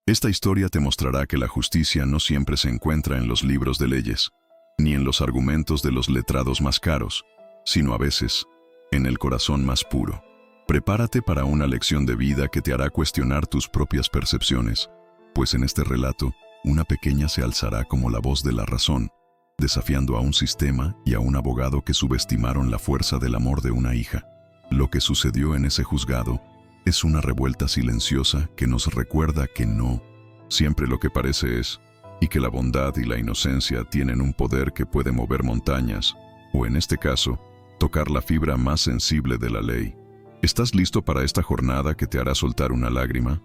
Esta historia te mostrará que la justicia no siempre se encuentra en los libros de leyes, ni en los argumentos de los letrados más caros, sino a veces en el corazón más puro. Prepárate para una lección de vida que te hará cuestionar tus propias percepciones, pues en este relato, una pequeña se alzará como la voz de la razón, desafiando a un sistema y a un abogado que subestimaron la fuerza del amor de una hija. Lo que sucedió en ese juzgado es una revuelta silenciosa que nos recuerda que no siempre lo que parece es, y que la bondad y la inocencia tienen un poder que puede mover montañas, o en este caso, tocar la fibra más sensible de la ley. ¿Estás listo para esta jornada que te hará soltar una lágrima?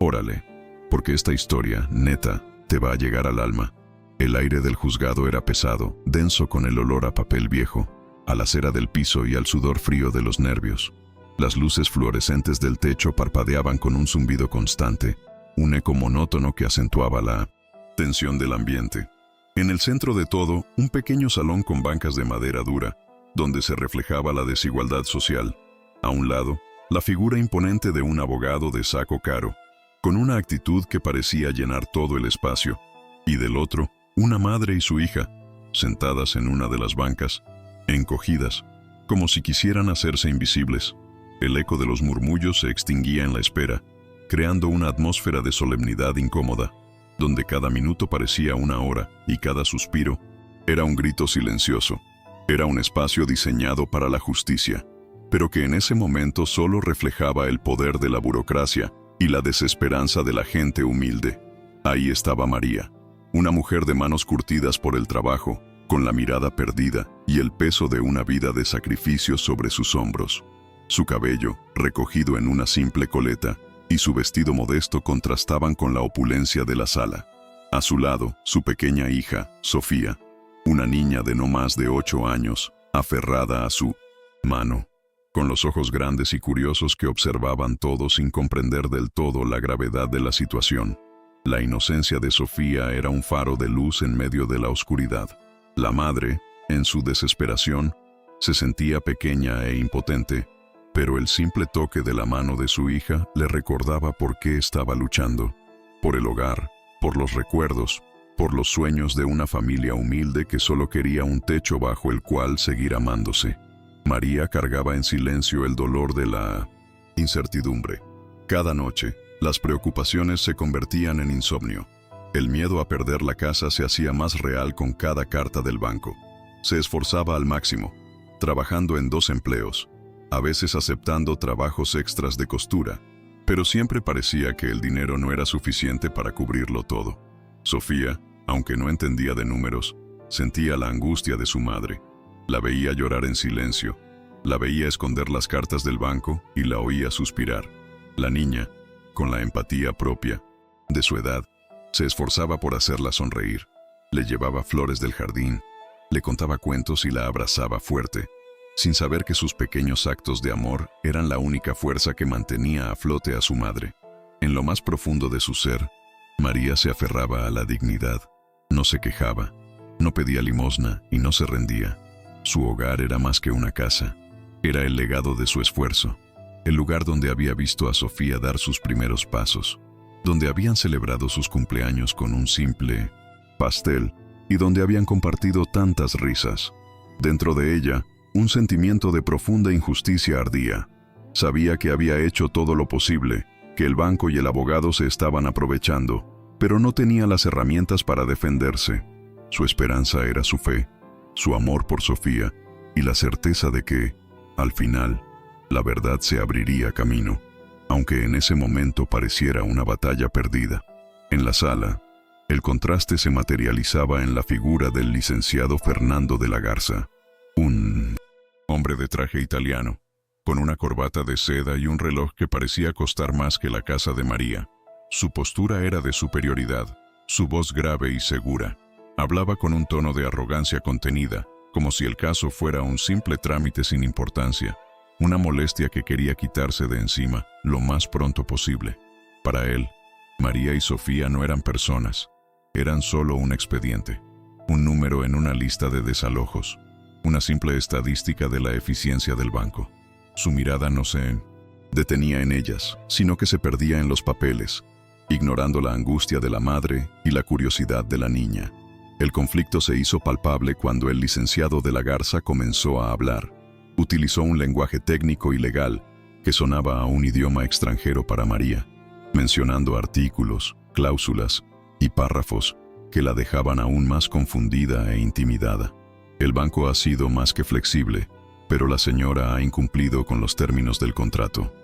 Órale, porque esta historia, neta, te va a llegar al alma. El aire del juzgado era pesado, denso con el olor a papel viejo, a la cera del piso y al sudor frío de los nervios. Las luces fluorescentes del techo parpadeaban con un zumbido constante, un eco monótono que acentuaba la tensión del ambiente. En el centro de todo, un pequeño salón con bancas de madera dura, donde se reflejaba la desigualdad social. A un lado, la figura imponente de un abogado de saco caro, con una actitud que parecía llenar todo el espacio, y del otro, una madre y su hija, sentadas en una de las bancas, encogidas, como si quisieran hacerse invisibles. El eco de los murmullos se extinguía en la espera, creando una atmósfera de solemnidad incómoda, donde cada minuto parecía una hora y cada suspiro era un grito silencioso. Era un espacio diseñado para la justicia, pero que en ese momento solo reflejaba el poder de la burocracia y la desesperanza de la gente humilde. Ahí estaba María, una mujer de manos curtidas por el trabajo, con la mirada perdida y el peso de una vida de sacrificio sobre sus hombros. Su cabello, recogido en una simple coleta, y su vestido modesto contrastaban con la opulencia de la sala. A su lado, su pequeña hija, Sofía, una niña de no más de 8 años, aferrada a su mano, con los ojos grandes y curiosos que observaban todo sin comprender del todo la gravedad de la situación. La inocencia de Sofía era un faro de luz en medio de la oscuridad. La madre, en su desesperación, se sentía pequeña e impotente, pero el simple toque de la mano de su hija le recordaba por qué estaba luchando. Por el hogar, por los recuerdos, por los sueños de una familia humilde que solo quería un techo bajo el cual seguir amándose. María cargaba en silencio el dolor de la incertidumbre. Cada noche, las preocupaciones se convertían en insomnio. El miedo a perder la casa se hacía más real con cada carta del banco. Se esforzaba al máximo, trabajando en 2 empleos, a veces aceptando trabajos extras de costura, pero siempre parecía que el dinero no era suficiente para cubrirlo todo. Sofía, aunque no entendía de números, sentía la angustia de su madre. La veía llorar en silencio, la veía esconder las cartas del banco y la oía suspirar. La niña, con la empatía propia de su edad, se esforzaba por hacerla sonreír. Le llevaba flores del jardín, le contaba cuentos y la abrazaba fuerte, sin saber que sus pequeños actos de amor eran la única fuerza que mantenía a flote a su madre. En lo más profundo de su ser, María se aferraba a la dignidad. No se quejaba, no pedía limosna y no se rendía. Su hogar era más que una casa. Era el legado de su esfuerzo, el lugar donde había visto a Sofía dar sus primeros pasos, donde habían celebrado sus cumpleaños con un simple pastel y donde habían compartido tantas risas. Dentro de ella, un sentimiento de profunda injusticia ardía. Sabía que había hecho todo lo posible, que el banco y el abogado se estaban aprovechando, pero no tenía las herramientas para defenderse. Su esperanza era su fe, su amor por Sofía y la certeza de que, al final, la verdad se abriría camino, aunque en ese momento pareciera una batalla perdida. En la sala, el contraste se materializaba en la figura del licenciado Fernando de la Garza, un hombre de traje italiano, con una corbata de seda y un reloj que parecía costar más que la casa de María. Su postura era de superioridad, su voz grave y segura. Hablaba con un tono de arrogancia contenida, como si el caso fuera un simple trámite sin importancia, una molestia que quería quitarse de encima lo más pronto posible. Para él, María y Sofía no eran personas, eran solo un expediente, un número en una lista de desalojos, una simple estadística de la eficiencia del banco. Su mirada no se detenía en ellas, sino que se perdía en los papeles, ignorando la angustia de la madre y la curiosidad de la niña. El conflicto se hizo palpable cuando el licenciado de la Garza comenzó a hablar. Utilizó un lenguaje técnico y legal que sonaba a un idioma extranjero para María, mencionando artículos, cláusulas y párrafos que la dejaban aún más confundida e intimidada. El banco ha sido más que flexible, pero la señora ha incumplido con los términos del contrato,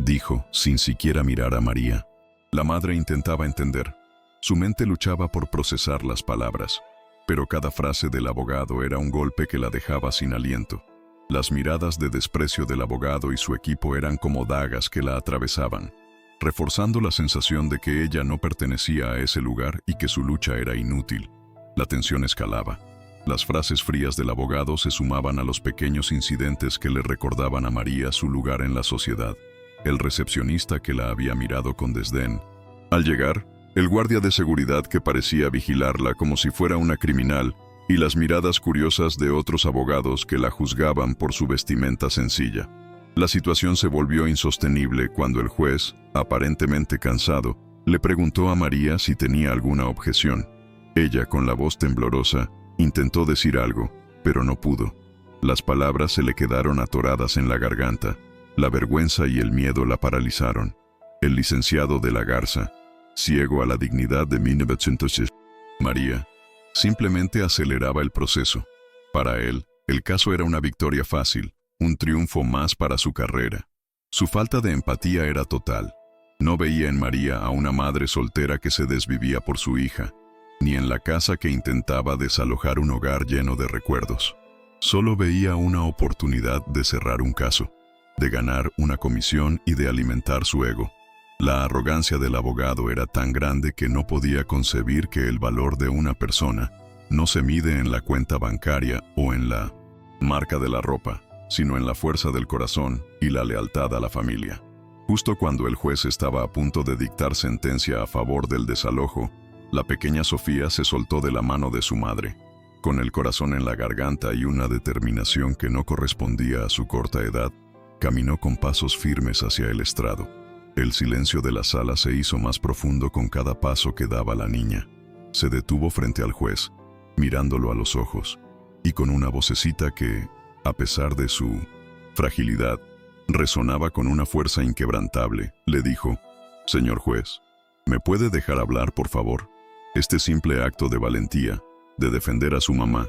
dijo sin siquiera mirar a María. La madre intentaba entender. Su mente luchaba por procesar las palabras, pero cada frase del abogado era un golpe que la dejaba sin aliento. Las miradas de desprecio del abogado y su equipo eran como dagas que la atravesaban, reforzando la sensación de que ella no pertenecía a ese lugar y que su lucha era inútil. La tensión escalaba. Las frases frías del abogado se sumaban a los pequeños incidentes que le recordaban a María su lugar en la sociedad. El recepcionista que la había mirado con desdén. Al llegar, el guardia de seguridad que parecía vigilarla como si fuera una criminal, y las miradas curiosas de otros abogados que la juzgaban por su vestimenta sencilla. La situación se volvió insostenible cuando el juez, aparentemente cansado, le preguntó a María si tenía alguna objeción. Ella, con la voz temblorosa, intentó decir algo, pero no pudo. Las palabras se le quedaron atoradas en la garganta. La vergüenza y el miedo la paralizaron. El licenciado de la Garza, ciego a la dignidad de 1900, María, simplemente aceleraba el proceso. Para él, el caso era una victoria fácil, un triunfo más para su carrera. Su falta de empatía era total. No veía en María a una madre soltera que se desvivía por su hija, ni en la casa que intentaba desalojar un hogar lleno de recuerdos. Solo veía una oportunidad de cerrar un caso, de ganar una comisión y de alimentar su ego. La arrogancia del abogado era tan grande que no podía concebir que el valor de una persona no se mide en la cuenta bancaria o en la marca de la ropa, sino en la fuerza del corazón y la lealtad a la familia. Justo cuando el juez estaba a punto de dictar sentencia a favor del desalojo, la pequeña Sofía se soltó de la mano de su madre. Con el corazón en la garganta y una determinación que no correspondía a su corta edad, caminó con pasos firmes hacia el estrado. El silencio de la sala se hizo más profundo con cada paso que daba la niña. Se detuvo frente al juez, mirándolo a los ojos, y con una vocecita que, a pesar de su fragilidad, resonaba con una fuerza inquebrantable, le dijo: «Señor juez, ¿me puede dejar hablar, por favor?» Este simple acto de valentía, de defender a su mamá,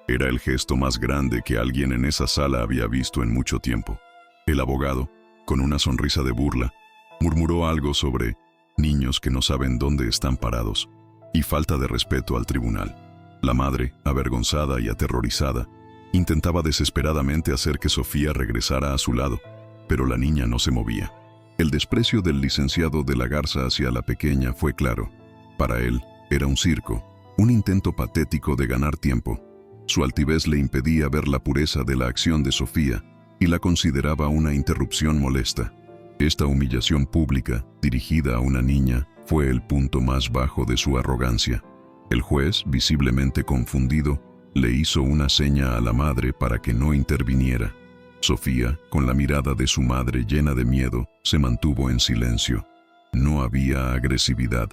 era el gesto más grande que alguien en esa sala había visto en mucho tiempo. El abogado, con una sonrisa de burla, murmuró algo sobre niños que no saben dónde están parados y falta de respeto al tribunal. La madre, avergonzada y aterrorizada, intentaba desesperadamente hacer que Sofía regresara a su lado, pero la niña no se movía. El desprecio del licenciado de la Garza hacia la pequeña fue claro. Para él, era un circo, un intento patético de ganar tiempo. Su altivez le impedía ver la pureza de la acción de Sofía y la consideraba una interrupción molesta. Esta humillación pública, dirigida a una niña, fue el punto más bajo de su arrogancia. El juez, visiblemente confundido, le hizo una seña a la madre para que no interviniera. Sofía, con la mirada de su madre llena de miedo, se mantuvo en silencio. No había agresividad.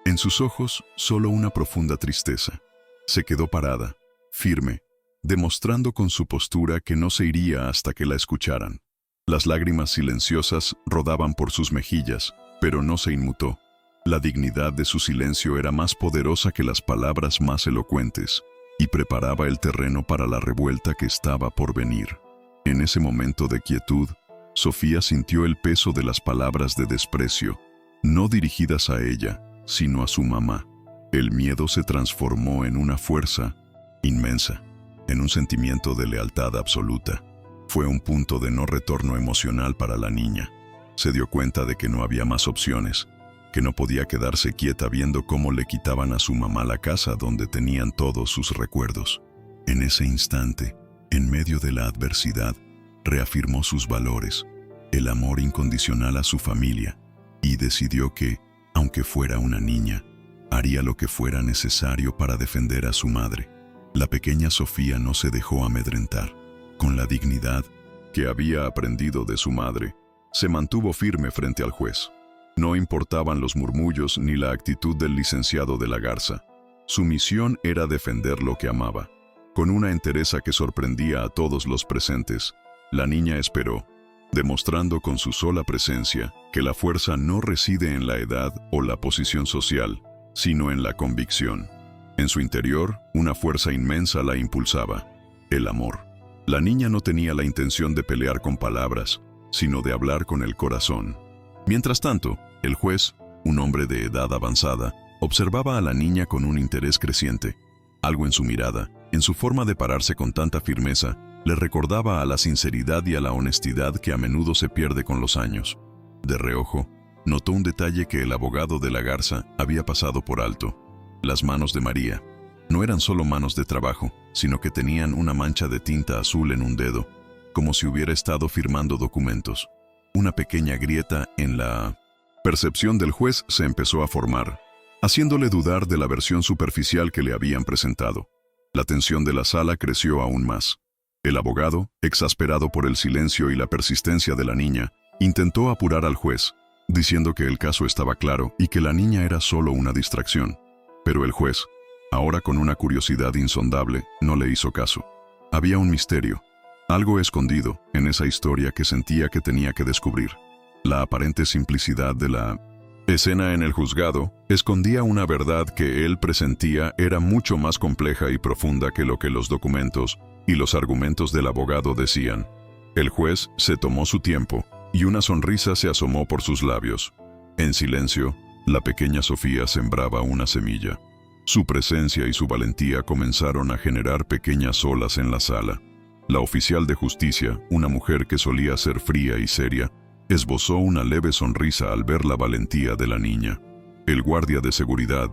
En sus ojos, solo una profunda tristeza. Se quedó parada, firme, demostrando con su postura que no se iría hasta que la escucharan. Las lágrimas silenciosas rodaban por sus mejillas, pero no se inmutó. La dignidad de su silencio era más poderosa que las palabras más elocuentes, y preparaba el terreno para la revuelta que estaba por venir. En ese momento de quietud, Sofía sintió el peso de las palabras de desprecio, no dirigidas a ella, sino a su mamá. El miedo se transformó en una fuerza inmensa, en un sentimiento de lealtad absoluta. Fue un punto de no retorno emocional para la niña. Se dio cuenta de que no había más opciones, que no podía quedarse quieta viendo cómo le quitaban a su mamá la casa donde tenían todos sus recuerdos. En ese instante, en medio de la adversidad, reafirmó sus valores, el amor incondicional a su familia, y decidió que, aunque fuera una niña, haría lo que fuera necesario para defender a su madre. La pequeña Sofía no se dejó amedrentar. Con la dignidad que había aprendido de su madre, se mantuvo firme frente al juez. No importaban los murmullos ni la actitud del licenciado de la Garza. Su misión era defender lo que amaba. Con una entereza que sorprendía a todos los presentes, la niña esperó, demostrando con su sola presencia que la fuerza no reside en la edad o la posición social, sino en la convicción. En su interior, una fuerza inmensa la impulsaba: el amor. La niña no tenía la intención de pelear con palabras, sino de hablar con el corazón. Mientras tanto, el juez, un hombre de edad avanzada, observaba a la niña con un interés creciente. Algo en su mirada, en su forma de pararse con tanta firmeza, le recordaba a la sinceridad y a la honestidad que a menudo se pierde con los años. De reojo, notó un detalle que el abogado de la Garza había pasado por alto. Las manos de María no eran solo manos de trabajo, sino que tenían una mancha de tinta azul en un dedo, como si hubiera estado firmando documentos. Una pequeña grieta en la percepción del juez se empezó a formar, haciéndole dudar de la versión superficial que le habían presentado. La tensión de la sala creció aún más. El abogado, exasperado por el silencio y la persistencia de la niña, intentó apurar al juez, diciendo que el caso estaba claro y que la niña era solo una distracción. Pero el juez, ahora con una curiosidad insondable, no le hizo caso. Había un misterio, algo escondido en esa historia que sentía que tenía que descubrir. La aparente simplicidad de la escena en el juzgado escondía una verdad que él presentía era mucho más compleja y profunda que lo que los documentos y los argumentos del abogado decían. El juez se tomó su tiempo y una sonrisa se asomó por sus labios. En silencio, la pequeña Sofía sembraba una semilla. Su presencia y su valentía comenzaron a generar pequeñas olas en la sala. La oficial de justicia, una mujer que solía ser fría y seria, esbozó una leve sonrisa al ver la valentía de la niña. El guardia de seguridad,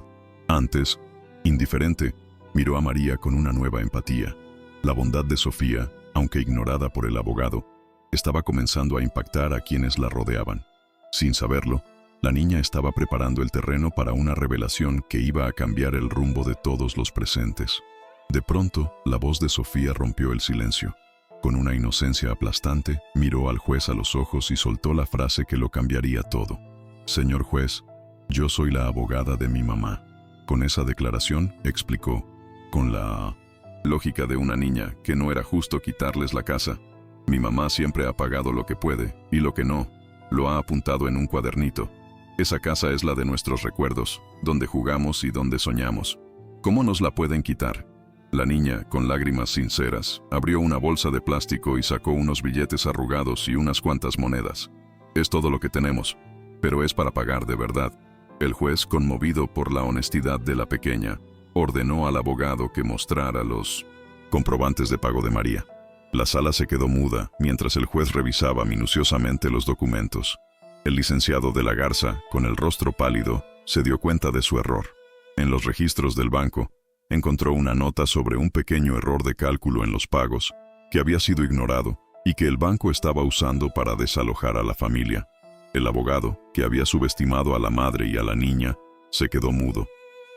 antes indiferente, miró a María con una nueva empatía. La bondad de Sofía, aunque ignorada por el abogado, estaba comenzando a impactar a quienes la rodeaban. Sin saberlo, la niña estaba preparando el terreno para una revelación que iba a cambiar el rumbo de todos los presentes. De pronto, la voz de Sofía rompió el silencio. Con una inocencia aplastante, miró al juez a los ojos y soltó la frase que lo cambiaría todo. «Señor juez, yo soy la abogada de mi mamá». Con esa declaración, explicó, con la lógica de una niña, que no era justo quitarles la casa. Mi mamá siempre ha pagado lo que puede, y lo que no, lo ha apuntado en un cuadernito. Esa casa es la de nuestros recuerdos, donde jugamos y donde soñamos. ¿Cómo nos la pueden quitar? La niña, con lágrimas sinceras, abrió una bolsa de plástico y sacó unos billetes arrugados y unas cuantas monedas. Es todo lo que tenemos, pero es para pagar de verdad. El juez, conmovido por la honestidad de la pequeña, ordenó al abogado que mostrara los comprobantes de pago de María. La sala se quedó muda mientras el juez revisaba minuciosamente los documentos. El licenciado de la Garza, con el rostro pálido, se dio cuenta de su error. En los registros del banco, encontró una nota sobre un pequeño error de cálculo en los pagos, que había sido ignorado y que el banco estaba usando para desalojar a la familia. El abogado, que había subestimado a la madre y a la niña, se quedó mudo.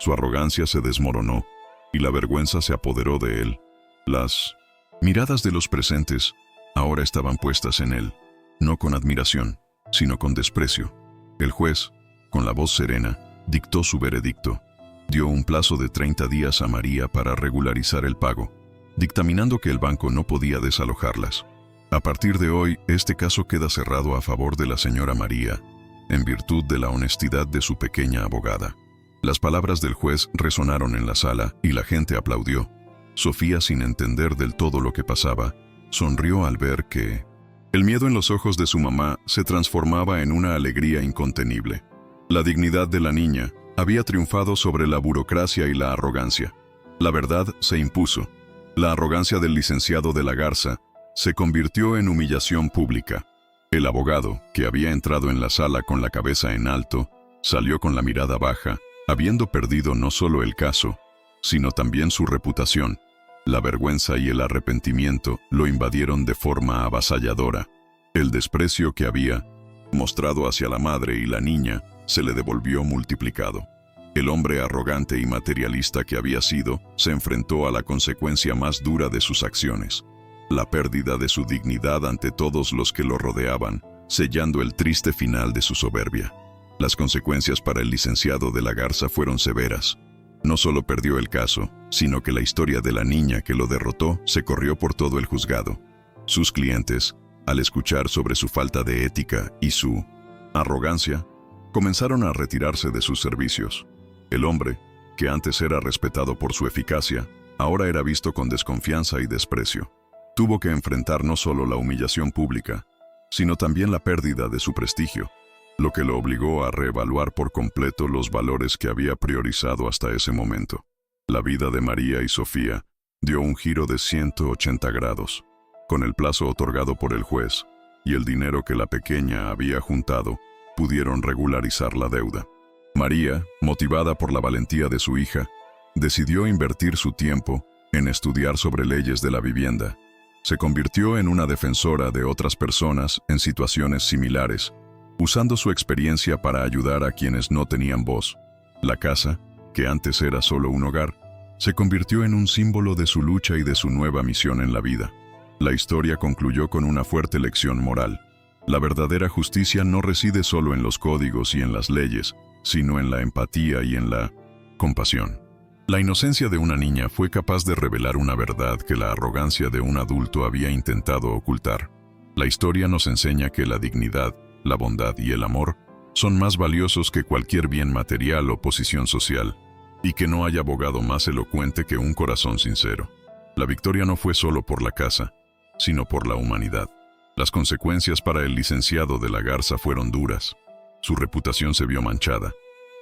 Su arrogancia se desmoronó y la vergüenza se apoderó de él. Las miradas de los presentes ahora estaban puestas en él, no con admiración, sino con desprecio. El juez, con la voz serena, dictó su veredicto. Dio un plazo de 30 días a María para regularizar el pago, dictaminando que el banco no podía desalojarlas. A partir de hoy, este caso queda cerrado a favor de la señora María, en virtud de la honestidad de su pequeña abogada. Las palabras del juez resonaron en la sala y la gente aplaudió. Sofía, sin entender del todo lo que pasaba, sonrió al ver que el miedo en los ojos de su mamá se transformaba en una alegría incontenible. La dignidad de la niña había triunfado sobre la burocracia y la arrogancia. La verdad se impuso. La arrogancia del licenciado de la Garza se convirtió en humillación pública. El abogado, que había entrado en la sala con la cabeza en alto, salió con la mirada baja, habiendo perdido no solo el caso, sino también su reputación. La vergüenza y el arrepentimiento lo invadieron de forma avasalladora. El desprecio que había mostrado hacia la madre y la niña se le devolvió multiplicado. El hombre arrogante y materialista que había sido, se enfrentó a la consecuencia más dura de sus acciones: la pérdida de su dignidad ante todos los que lo rodeaban, sellando el triste final de su soberbia. Las consecuencias para el licenciado de la Garza fueron severas. No solo perdió el caso, sino que la historia de la niña que lo derrotó se corrió por todo el juzgado. Sus clientes, al escuchar sobre su falta de ética y su arrogancia, comenzaron a retirarse de sus servicios. El hombre, que antes era respetado por su eficacia, ahora era visto con desconfianza y desprecio. Tuvo que enfrentar no solo la humillación pública, sino también la pérdida de su prestigio, lo que lo obligó a reevaluar por completo los valores que había priorizado hasta ese momento. La vida de María y Sofía dio un giro de 180 grados. Con el plazo otorgado por el juez y el dinero que la pequeña había juntado, pudieron regularizar la deuda. María, motivada por la valentía de su hija, decidió invertir su tiempo en estudiar sobre leyes de la vivienda. Se convirtió en una defensora de otras personas en situaciones similares, usando su experiencia para ayudar a quienes no tenían voz. La casa, que antes era solo un hogar, se convirtió en un símbolo de su lucha y de su nueva misión en la vida. La historia concluyó con una fuerte lección moral. La verdadera justicia no reside solo en los códigos y en las leyes, sino en la empatía y en la compasión. La inocencia de una niña fue capaz de revelar una verdad que la arrogancia de un adulto había intentado ocultar. La historia nos enseña que la dignidad, la bondad y el amor son más valiosos que cualquier bien material o posición social, y que no hay abogado más elocuente que un corazón sincero. La victoria no fue solo por la casa, sino por la humanidad. Las consecuencias para el licenciado de la Garza fueron duras. Su reputación se vio manchada,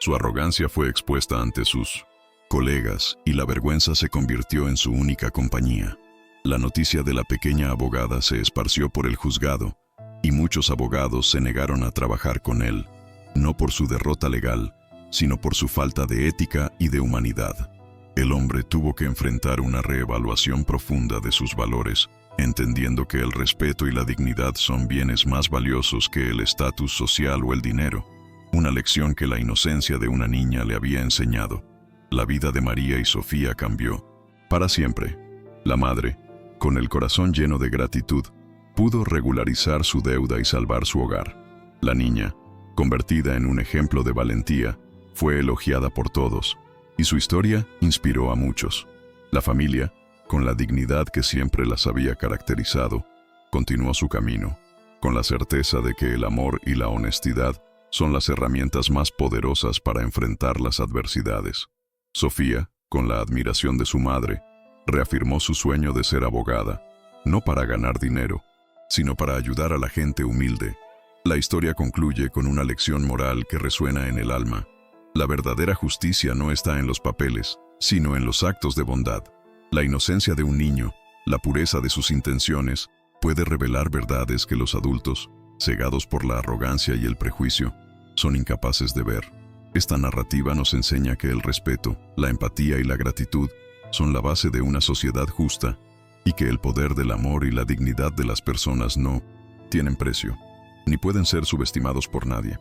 su arrogancia fue expuesta ante sus colegas y la vergüenza se convirtió en su única compañía. La noticia de la pequeña abogada se esparció por el juzgado y muchos abogados se negaron a trabajar con él, no por su derrota legal, sino por su falta de ética y de humanidad. El hombre tuvo que enfrentar una reevaluación profunda de sus valores, entendiendo que el respeto y la dignidad son bienes más valiosos que el estatus social o el dinero, una lección que la inocencia de una niña le había enseñado. La vida de María y Sofía cambió para siempre. La madre, con el corazón lleno de gratitud, pudo regularizar su deuda y salvar su hogar. La niña, convertida en un ejemplo de valentía, fue elogiada por todos, y su historia inspiró a muchos. La familia, con la dignidad que siempre las había caracterizado, continuó su camino, con la certeza de que el amor y la honestidad son las herramientas más poderosas para enfrentar las adversidades. Sofía, con la admiración de su madre, reafirmó su sueño de ser abogada, no para ganar dinero, sino para ayudar a la gente humilde. La historia concluye con una lección moral que resuena en el alma. La verdadera justicia no está en los papeles, sino en los actos de bondad. La inocencia de un niño, la pureza de sus intenciones, puede revelar verdades que los adultos, cegados por la arrogancia y el prejuicio, son incapaces de ver. Esta narrativa nos enseña que el respeto, la empatía y la gratitud son la base de una sociedad justa y que el poder del amor y la dignidad de las personas no tienen precio, ni pueden ser subestimados por nadie.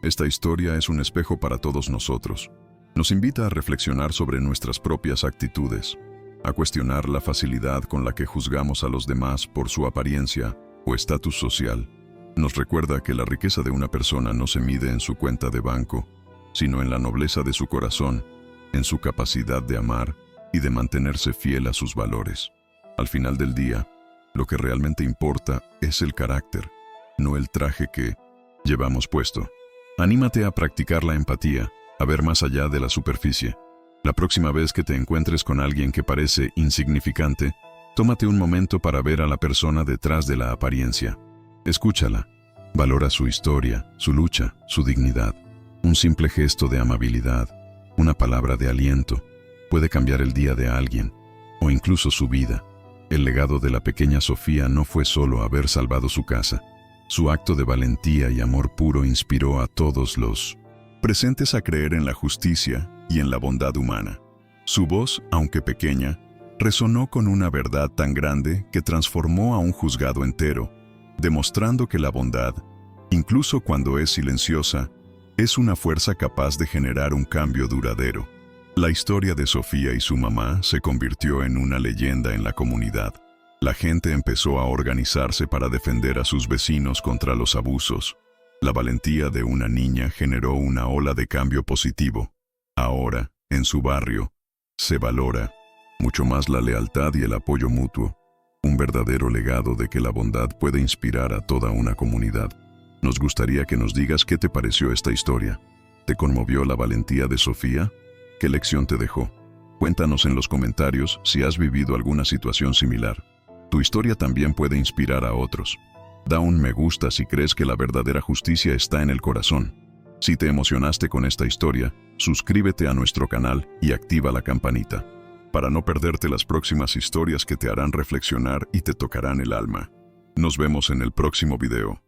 Esta historia es un espejo para todos nosotros. Nos invita a reflexionar sobre nuestras propias actitudes, a cuestionar la facilidad con la que juzgamos a los demás por su apariencia o estatus social. Nos recuerda que la riqueza de una persona no se mide en su cuenta de banco, sino en la nobleza de su corazón, en su capacidad de amar y de mantenerse fiel a sus valores. Al final del día, lo que realmente importa es el carácter, no el traje que llevamos puesto. Anímate a practicar la empatía, a ver más allá de la superficie. La próxima vez que te encuentres con alguien que parece insignificante, tómate un momento para ver a la persona detrás de la apariencia. Escúchala, valora su historia, su lucha, su dignidad. Un simple gesto de amabilidad, una palabra de aliento, puede cambiar el día de alguien, o incluso su vida. El legado de la pequeña Sofía no fue solo haber salvado su casa. Su acto de valentía y amor puro inspiró a todos los presentes a creer en la justicia y en la bondad humana. Su voz, aunque pequeña, resonó con una verdad tan grande que transformó a un juzgado entero, demostrando que la bondad, incluso cuando es silenciosa, es una fuerza capaz de generar un cambio duradero. La historia de Sofía y su mamá se convirtió en una leyenda en la comunidad. La gente empezó a organizarse para defender a sus vecinos contra los abusos. La valentía de una niña generó una ola de cambio positivo. Ahora, en su barrio, se valora mucho más la lealtad y el apoyo mutuo, un verdadero legado de que la bondad puede inspirar a toda una comunidad. Nos gustaría que nos digas qué te pareció esta historia. ¿Te conmovió la valentía de Sofía? ¿Qué lección te dejó? Cuéntanos en los comentarios si has vivido alguna situación similar. Tu historia también puede inspirar a otros. Da un me gusta si crees que la verdadera justicia está en el corazón. Si te emocionaste con esta historia, suscríbete a nuestro canal y activa la campanita, para no perderte las próximas historias que te harán reflexionar y te tocarán el alma. Nos vemos en el próximo video.